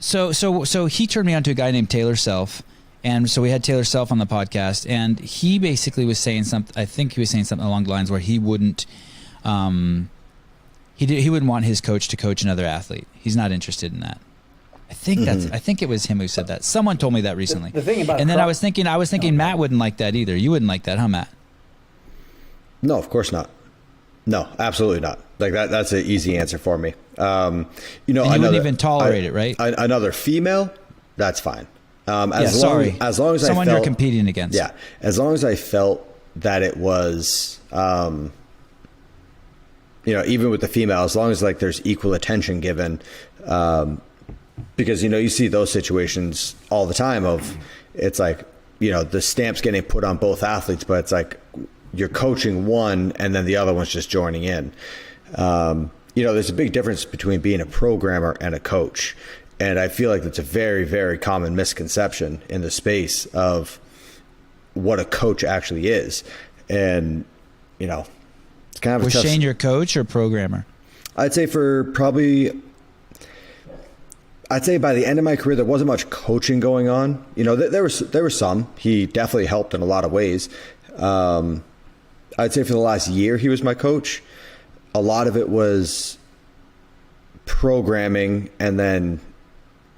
So he turned me on to a guy named Taylor Self. And so we had Taylor Self on the podcast, and he basically was saying something. I think he was saying something along the lines where he wouldn't, he wouldn't want his coach to coach another athlete. He's not interested in that. I think I think it was him who said that. Someone told me that recently. The thing about and then I was thinking Matt wouldn't like that either. You wouldn't like that, huh, Matt? No, of course not. No, absolutely not. Like that's an easy answer for me. And you wouldn't even tolerate it, right? Another female, that's fine. As long as someone I felt, you're competing against. Yeah, as long as I felt that it was, even with the female, as long as like there's equal attention given, because you see those situations all the time of, it's like the stamp's getting put on both athletes, but it's like you're coaching one and then the other one's just joining in. There's a big difference between being a programmer and a coach. And I feel like that's a very, very common misconception in the space of what a coach actually is. And, it's kind of Was Shane your coach or programmer? I'd say by the end of my career, there wasn't much coaching going on. There was some. He definitely helped in a lot of ways. I'd say for the last year, he was my coach. A lot of it was programming, and then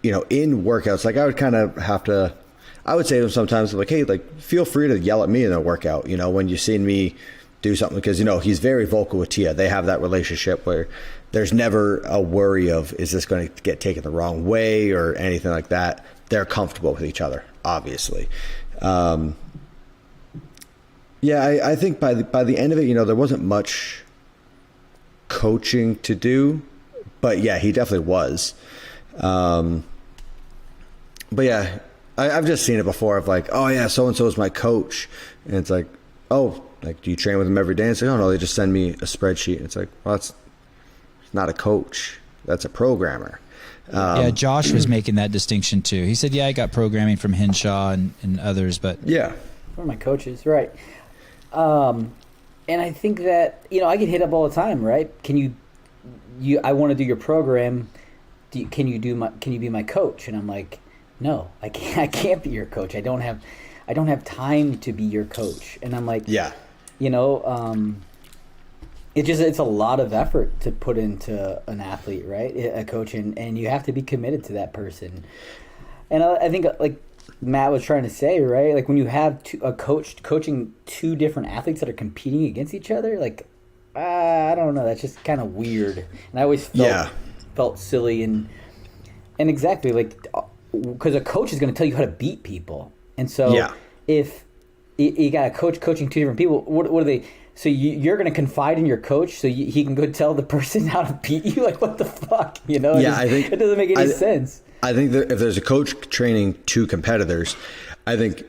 in workouts, like I would kind of I would say to him sometimes, like, hey, like, feel free to yell at me in a workout, when you see me do something, because, he's very vocal with Tia. They have that relationship where there's never a worry of, is this going to get taken the wrong way or anything like that. They're comfortable with each other, obviously. I think by the end of it, there wasn't much coaching to do, but yeah, he definitely was. But yeah, I've just seen it before of like, oh yeah, so-and-so is my coach. And it's like, oh, like, do you train with them every day? And it's like, oh no, they just send me a spreadsheet. And it's like, well, it's not a coach. That's a programmer. Josh was making that distinction too. He said, yeah, I got programming from Henshaw and others, but yeah. One of my coaches, right. And I think that, I get hit up all the time, right? I want to do your program. Can you be my coach? And I'm like, no, I can't be your coach. I don't have time to be your coach. And I'm like, yeah, it's a lot of effort to put into an athlete, right? A coach, and you have to be committed to that person. And I think, like Matt was trying to say, right? Like when you have a coach coaching two different athletes that are competing against each other, like, I don't know, that's just kind of weird. And I always felt silly and exactly, like, because a coach is going to tell you how to beat people. And so if you got a coach coaching two different people, what are they? So you're going to confide in your coach so he can go tell the person how to beat you? Like, what the fuck? I think it doesn't make any sense. I think that if there's a coach training two competitors, I think,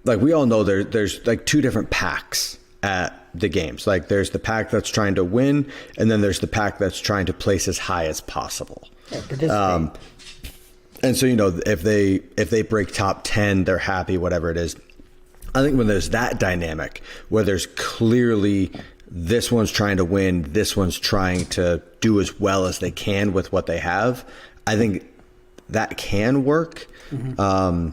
like, we all know there's like two different packs at the games. Like, there's the pack that's trying to win, and then there's the pack that's trying to place as high as possible. Yeah, participate. And so, if they break top 10, they're happy, whatever it is. I think when there's that dynamic where there's clearly this one's trying to win, this one's trying to do as well as they can with what they have, I think that can work. Mm-hmm.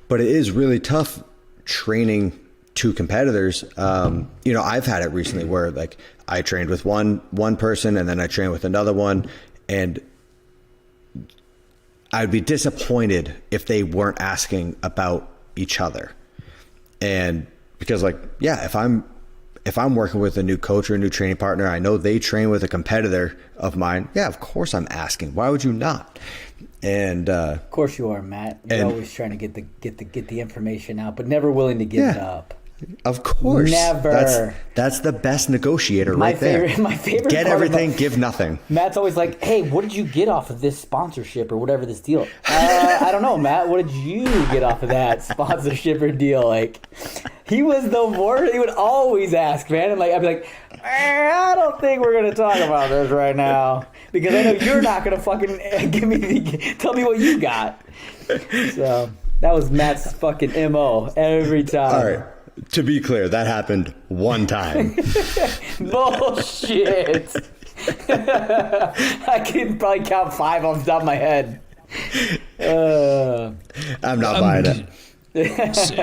But it is really tough training two competitors. I've had it recently where, like, I trained with one person and then I trained with another one, and I'd be disappointed if they weren't asking about each other. And because, like, yeah, if I'm working with a new coach or a new training partner, I know they train with a competitor of mine. Yeah, of course I'm asking. Why would you not? And of course you are, Matt. You're always trying to get the information out, but never willing to give it up. Of course. Never. That's the best negotiator right there. My favorite Get part everything, give nothing. Matt's always like, hey, what did you get off of this sponsorship or whatever this deal? I don't know, Matt. What did you get off of that sponsorship or deal? Like, he was the worst. He would always ask, man. And, like, I'd be like, I don't think we're going to talk about this right now, because I know you're not going to fucking tell me what you got. So that was Matt's fucking MO every time. All right. To be clear, that happened one time. Bullshit. I can probably count 5 off the top of my head. I'm not buying it.